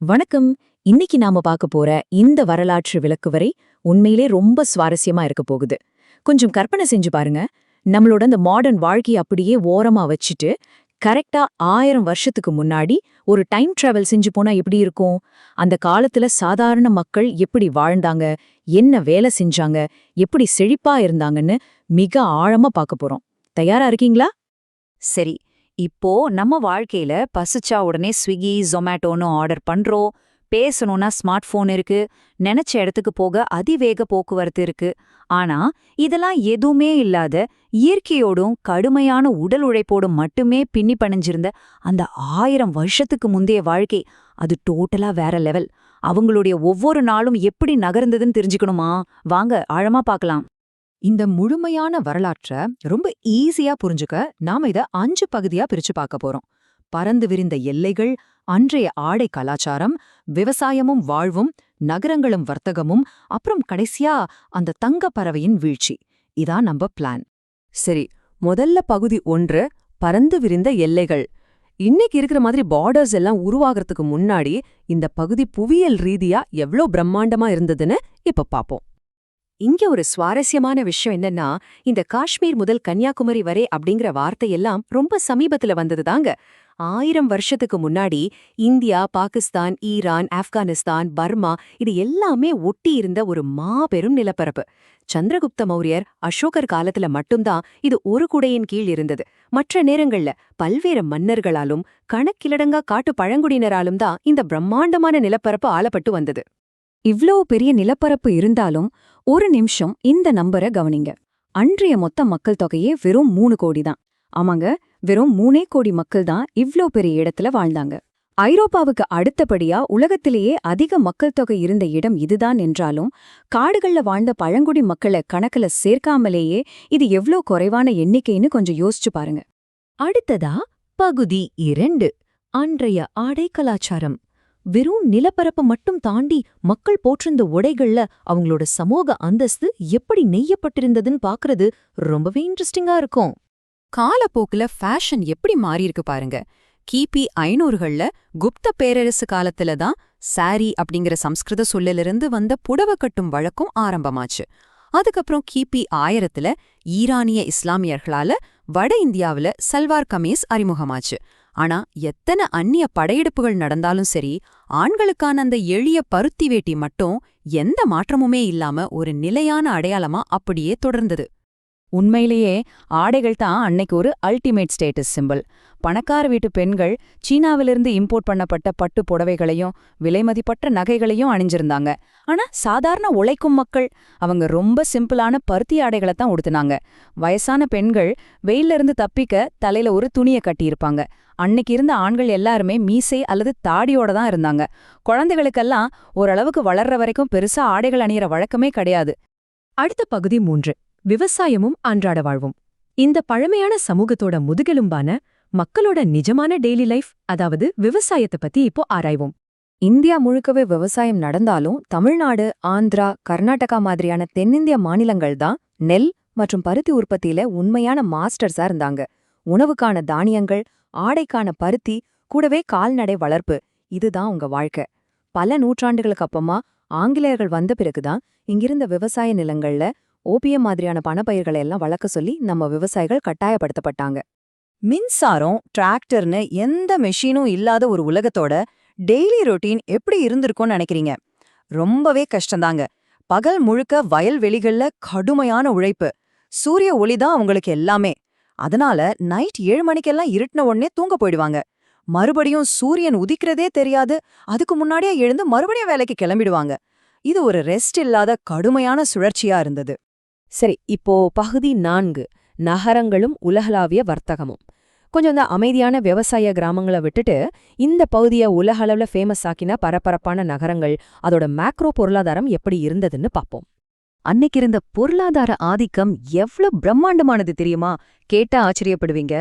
வணக்கம். இன்னைக்கு நாம பார்க்க போற இந்த வரலாற்று விளக்குவரை உண்மையிலே ரொம்ப சுவாரஸ்யமா இருக்க போகுது. கொஞ்சம் கற்பனை செஞ்சு பாருங்க. நம்மளோட இந்த மாடர்ன் வாழ்க்கையை அப்படியே ஓரமா வச்சுட்டு கரெக்டா 1000 வருஷத்துக்கு முன்னாடி ஒரு டைம் டிராவல் செஞ்சு போனா எப்படி இருக்கும்? அந்த காலத்துல சாதாரண மக்கள் எப்படி வாழ்ந்தாங்க, என்ன வேலை செஞ்சாங்க, எப்படி செழிப்பா இருந்தாங்கன்னு மிக ஆழமா பார்க்க போறோம். தயாரா இருக்கீங்களா? சரி, இப்போ நம்ம வாழ்க்கையில பசிச்சா உடனே ஸ்விக்கி ஜொமேட்டோன்னு ஆர்டர் பண்றோம். பேசணும்னா ஸ்மார்ட் போன் இருக்கு. நினைச்ச இடத்துக்கு போக அதிவேக போக்குவரத்து இருக்கு. ஆனா இதெல்லாம் எதுவுமே இல்லாத இயற்கையோடும் கடுமையான உடல் உழைப்போடும் மட்டுமே பின்னி பணிஞ்சிருந்த அந்த 1000 வருஷத்துக்கு முந்தைய வாழ்க்கை, அது டோட்டலா வேற லெவல். அவங்களுடைய ஒவ்வொரு நாளும் எப்படி நகர்ந்ததுன்னு தெரிஞ்சுக்கணுமா? வாங்க ஆழமா பார்க்கலாம். இந்த முழுமையான வரலாற்ற ரொம்ப ஈஸியா புரிஞ்சுக்க நாம இத 5 பகுதியா பிரிச்சு பார்க்க போறோம். பரந்து விரிந்த எல்லைகள், அன்றைய ஆடை கலாச்சாரம், விவசாயமும் வாழ்வும், நகரங்களும் வர்த்தகமும், அப்புறம் கடைசியா அந்த தங்க பறவையின் வீழ்ச்சி. இதான் நம்ம பிளான். சரி, முதல்ல பகுதி 1, பரந்து விரிந்த எல்லைகள். இன்னைக்கு இருக்கிற மாதிரி பார்டர்ஸ் எல்லாம் உருவாகிறதுக்கு முன்னாடி இந்த பகுதி புவியியல் ரீதியா எவ்ளோ பிரம்மாண்டமா இருந்ததுன்னு இப்ப பாப்போம். இங்க ஒரு சுவாரஸ்யமான விஷயம் என்னன்னா, இந்த காஷ்மீர் முதல் கன்னியாகுமரி வரை அப்படிங்கிற வார்த்தையெல்லாம் ரொம்ப சமீபத்துல வந்ததுதாங்க. 1000 வருஷத்துக்கு முன்னாடி India, Pakistan, Iran, Afghanistan, Burma இது எல்லாமே ஒட்டி இருந்த ஒரு மாபெரும் நிலப்பரப்பு. சந்திரகுப்த மௌரியர், அசோகர் காலத்துல மட்டும்தான் இது ஒரு குடையின் கீழ் இருந்தது. மற்ற நேரங்கள்ல பல்வேறு மன்னர்களாலும் கணக்கிலடங்கா காட்டு பழங்குடியினராலும் தான் இந்த பிரம்மாண்டமான நிலப்பரப்பு ஆளப்பட்டு வந்தது. இவ்ளோ பெரிய நிலப்பரப்பு இருந்தாலும் ஒரு நிமிஷம் இந்த நம்பரை கவனிங்க. அன்றைய மொத்த மக்கள் தொகையே வெறும் 3 கோடி தான். ஆமாங்க, வெறும் 3 கோடி மக்கள் தான் இவ்ளோ பெரிய இடத்துல வாழ்ந்தாங்க. ஐரோப்பாவுக்கு அடுத்தபடியா உலகத்திலேயே அதிக மக்கள் தொகை இருந்த இடம் இதுதான் என்றாலும், காடுகள்ல வாழ்ந்த பழங்குடி மக்களை கணக்குல சேர்க்காமலேயே இது எவ்ளோ குறைவான எண்ணிக்கைன்னு கொஞ்சம் யோசிச்சு பாருங்க. அடுத்ததா பகுதி 2, அன்றைய ஆடை கலாச்சாரம். வெறும் நிலப்பரப்பு மட்டும் தாண்டி மக்கள் போற்றிருந்த உடைகள்ல அவங்களோட சமூக அந்தஸ்து எப்படி நெய்யப்பட்டிருந்ததுன்னு பாக்குறது ரொம்பவே இன்ட்ரெஸ்டிங்கா இருக்கும். காலப்போக்குல ஃபேஷன் எப்படி மாறியிருக்கு பாருங்க. கிபி 500கள்ல குப்த பேரரசு காலத்துல தான் சாரி அப்படிங்கிற சம்ஸ்கிருத சொல்லிலிருந்து வந்த புடவை கட்டும் வழக்கம் ஆரம்பமாச்சு. அதுக்கப்புறம் கிபி 1000த்துல ஈரானிய இஸ்லாமியர்களால வட இந்தியாவுல சல்வார் கமீஸ் அறிமுகமாச்சு. ஆனா எத்தனை அந்நிய படையெடுப்புகள் நடந்தாலும் சரி, ஆண்களுக்கான அந்த எளிய பருத்தி வேட்டி மட்டும் எந்த மாற்றமுமே இல்லாம ஒரு நிலையான அடையாளமா அப்படியே தொடர்ந்தது. உண்மையிலேயே ஆடைகள் தான் அன்னைக்கு ஒரு அல்டிமேட் ஸ்டேட்டஸ் சிம்பிள். பணக்கார வீட்டு பெண்கள் சீனாவிலிருந்து இம்போர்ட் பண்ணப்பட்ட பட்டு புடவைகளையும் விலைமதிப்பற்ற நகைகளையும் அணிஞ்சிருந்தாங்க. ஆனா சாதாரண உழைக்கும் மக்கள் அவங்க ரொம்ப சிம்பிளான பருத்தி ஆடைகளை தான் உடுத்துனாங்க. வயசான பெண்கள் வெயில்ல இருந்து தப்பிக்க தலையில ஒரு துணியை கட்டியிருப்பாங்க. அன்னைக்கு இருந்த ஆண்கள் எல்லாருமே மீசை அல்லது தாடியோட தான் இருந்தாங்க. குழந்தைகளுக்கெல்லாம் ஓரளவுக்கு வளர்ற வரைக்கும் பெருசா ஆடைகள் அணியிற வழக்கமே கிடையாது. அடுத்த பகுதி 3, விவசாயமும் அன்றாட வாழ்வும். இந்த பழமையான சமூகத்தோட முதுகெலும்பான மக்களோட நிஜமான டெய்லி லைஃப், அதாவது விவசாயத்தை பத்தி இப்போ ஆராய்வோம். இந்தியா முழுக்கவே விவசாயம் நடந்தாலும் தமிழ்நாடு, ஆந்திரா, கர்நாடகா மாதிரியான தென்னிந்திய மாநிலங்கள் தான் நெல் மற்றும் பருத்தி உற்பத்தியில உண்மையான மாஸ்டர்ஸா இருந்தாங்க. உணவுக்கான தானியங்கள், ஆடைக்கான பருத்தி, கூடவே கால்நடை வளர்ப்பு, இதுதான் உங்க வாழ்க்கை. பல நூற்றாண்டுகளுக்கு அப்புறமா ஆங்கிலேயர்கள் வந்த பிறகுதான் இங்கிருந்த விவசாய நிலங்கள்ல ஓபியம் மாதிரியான பணப்பயிர்களை எல்லாம் வளர்க்க சொல்லி நம்ம விவசாயிகள் கட்டாயப்படுத்தப்பட்டாங்க. மின்சாரம், டிராக்டர்னு எந்த மெஷினும் இல்லாத ஒரு உலகத்தோட டெய்லி ரொட்டீன் எப்படி இருந்திருக்கும்னு நினைக்கிறீங்க? ரொம்பவே கஷ்டந்தாங்க. பகல் முழுக்க வயல்வெளிகள்ல கடுமையான உழைப்பு. சூரிய ஒளிதான் அவங்களுக்கு எல்லாமே. அதனால நைட் 7 மணிக்கெல்லாம் இருட்டின உடனே தூங்க போயிடுவாங்க. மறுபடியும் சூரியன் உதிக்கிறதே தெரியாது. அதுக்கு முன்னாடியே எழுந்து மறுபடியும் வேலைக்கு கிளம்பிடுவாங்க. இது ஒரு ரெஸ்ட் இல்லாத கடுமையான சுழற்சியா இருந்தது. சரி, இப்போ பகுதி 4, நகரங்களும் உலகளாவிய வர்த்தகமும். கொஞ்சம் இந்த அமைதியான விவசாய கிராமங்களை விட்டுட்டு இந்த பகுதியை உலக அளவுல ஃபேமஸ் ஆக்கின பரபரப்பான நகரங்கள், அதோட மேக்ரோ பொருளாதாரம் எப்படி இருந்ததுன்னு பாப்போம். அன்னைக்கு இருந்த பொருளாதார ஆதிக்கம் எவ்வளவு பிரம்மாண்டமானது தெரியுமா? கேட்டா ஆச்சரியப்படுவீங்க.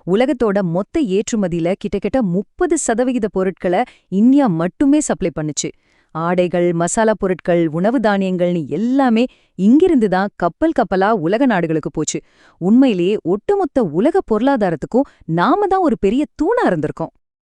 உலகத்தோட மொத்த ஏற்றுமதியில கிட்டத்தட்ட 30% பொருட்களை இந்தியா மட்டுமே சப்ளை பண்ணுச்சு. ஆடைகள், மசாலா பொருட்கள், உணவு தானியங்கள்னு எல்லாமே இங்கிருந்து தான் கப்பல் கப்பலா உலக நாடுகளுக்கு போச்சு. உண்மையிலேயே ஒட்டுமொத்த உலக பொருளாதாரத்துக்கும் நாம தான் ஒரு பெரிய தூணா இருந்திருக்கோம்.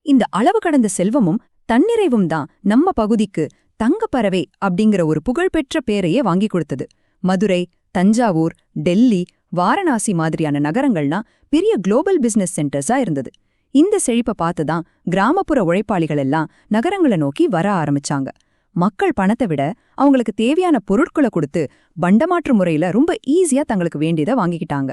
இந்த அளவு கடந்த செல்வமும் தன்னிறைவும் தான் நம்ம பகுதிக்கு தங்கப்பறவை அப்படிங்கிற ஒரு புகழ்பெற்ற பேரையே வாங்கி கொடுத்தது. மதுரை, தஞ்சாவூர், டெல்லி, வாரணாசி மாதிரியான நகரங்கள்னா பெரிய குளோபல் பிசினஸ் சென்டர்ஸா இருந்தது. இந்த செழிப்பை பார்த்துதான் கிராமப்புற உழைப்பாளிகள் எல்லாம் நகரங்களை நோக்கி வர ஆரம்பிச்சாங்க. மக்கள் பணத்தை விட அவங்களுக்கு தேவையான பொருட்களை கொடுத்து பண்டமாற்று முறையில ரொம்ப ஈஸியா தங்களுக்கு வேண்டியதை வாங்கிக்கிட்டாங்க.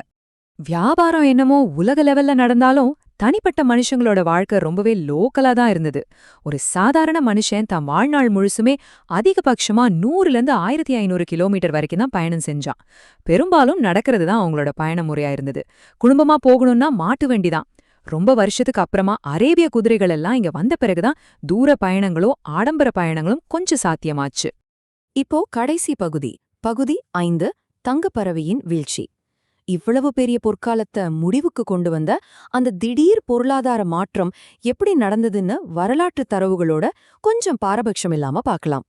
வியாபாரம் என்னமோ உலக லெவல்ல நடந்தாலும் தனிப்பட்ட மனுஷங்களோட வாழ்க்கை ரொம்பவே லோக்கலா தான் இருந்தது. ஒரு சாதாரண மனுஷன் தன் வாழ்நாள் முழுசுமே அதிகபட்சமா 100லேருந்து 1500 கிலோமீட்டர் வரைக்கும் தான் பயணம் செஞ்சான். பெரும்பாலும் நடக்கிறது தான் அவங்களோட பயண முறையா இருந்தது. குடும்பமா போகணும்னா மாட்டு வண்டிதான். ரொம்ப வருஷத்துக்கு அப்புறமா அரேபிய குதிரைகள் எல்லாம் இங்க வந்த பிறகுதான் தூர பயணங்களும் ஆடம்பர பயணங்களும் கொஞ்சம் சாத்தியமாச்சு. இப்போ கடைசி பகுதி 5, தங்கப்பறவையின் வீழ்ச்சி. இவ்வளவு பெரிய பொற்காலத்தை முடிவுக்கு கொண்டு வந்த அந்த திடீர் பொருளாதார மாற்றம் எப்படி நடந்ததுன்னு வரலாற்று தரவுகளோட கொஞ்சம் பாரபட்சம் இல்லாம பார்க்கலாம்.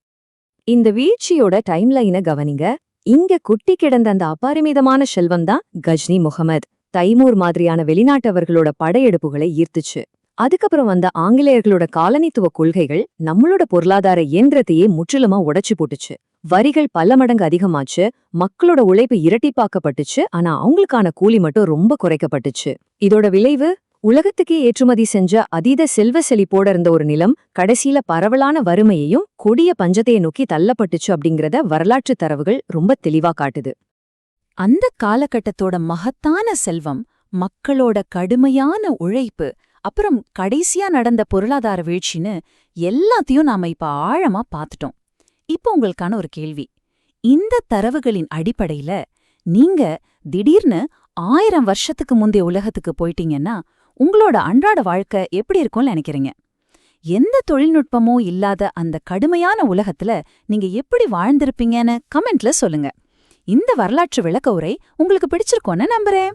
இந்த வீழ்ச்சியோட டைம்லைனை கவனிங்க. இங்க குட்டி கிடந்த அந்த அபாரிமிதமான செல்வம் தான் கஜ்னி முகமது, தைமூர் மாதிரியான வெளிநாட்டவர்களோட படையெடுப்புகளை ஈர்த்துச்சு. அதுக்கப்புறம் வந்த ஆங்கிலேயர்களோட காலனித்துவ கொள்கைகள் நம்மளோட பொருளாதார இயந்திரத்தையே முற்றிலுமா உடைச்சு போட்டுச்சு. வரிகள் பல மடங்கு அதிகமாச்சு, மக்களோட உழைப்பு இரட்டிப்பாக்கப்பட்டுச்சு. ஆனா அவங்களுக்கான கூலி மட்டும் ரொம்ப குறைக்கப்பட்டுச்சு. இதோட விளைவு, உலகத்துக்கே ஏற்றுமதி செஞ்ச அதீத செல்வ செழிப்போட இருந்த ஒரு நிலம் கடைசியில பரவலான வறுமையையும் கொடிய பஞ்சத்தையை நோக்கி தள்ளப்பட்டுச்சு அப்படிங்கறத வரலாற்று தரவுகள் ரொம்ப தெளிவா காட்டுது. அந்த காலகட்டத்தோட மகத்தான செல்வம், மக்களோட கடுமையான உழைப்பு, அப்புறம் கடைசியா நடந்த பொருளாதார வீழ்ச்சின்னு எல்லாத்தையும் நாம இப்ப ஆழமா பார்த்துட்டோம். இப்போ உங்களுக்கான ஒரு கேள்வி. இந்த தரவுகளின் அடிப்படையில நீங்க திடீர்னு 1000 வருஷத்துக்கு முந்தைய உலகத்துக்கு போயிட்டீங்கன்னா உங்களோட அன்றாட வாழ்க்கை எப்படி இருக்கும்னு நினைக்கிறீங்க? எந்த தொழில்நுட்பமும் இல்லாத அந்த கடுமையான உலகத்துல நீங்க எப்படி வாழ்ந்திருப்பீங்கன்னு கமெண்ட்ல சொல்லுங்க. இந்த வரலாற்று விளக்க உரை உங்களுக்கு பிடிச்சிருக்கோன்னு நம்புறேன்.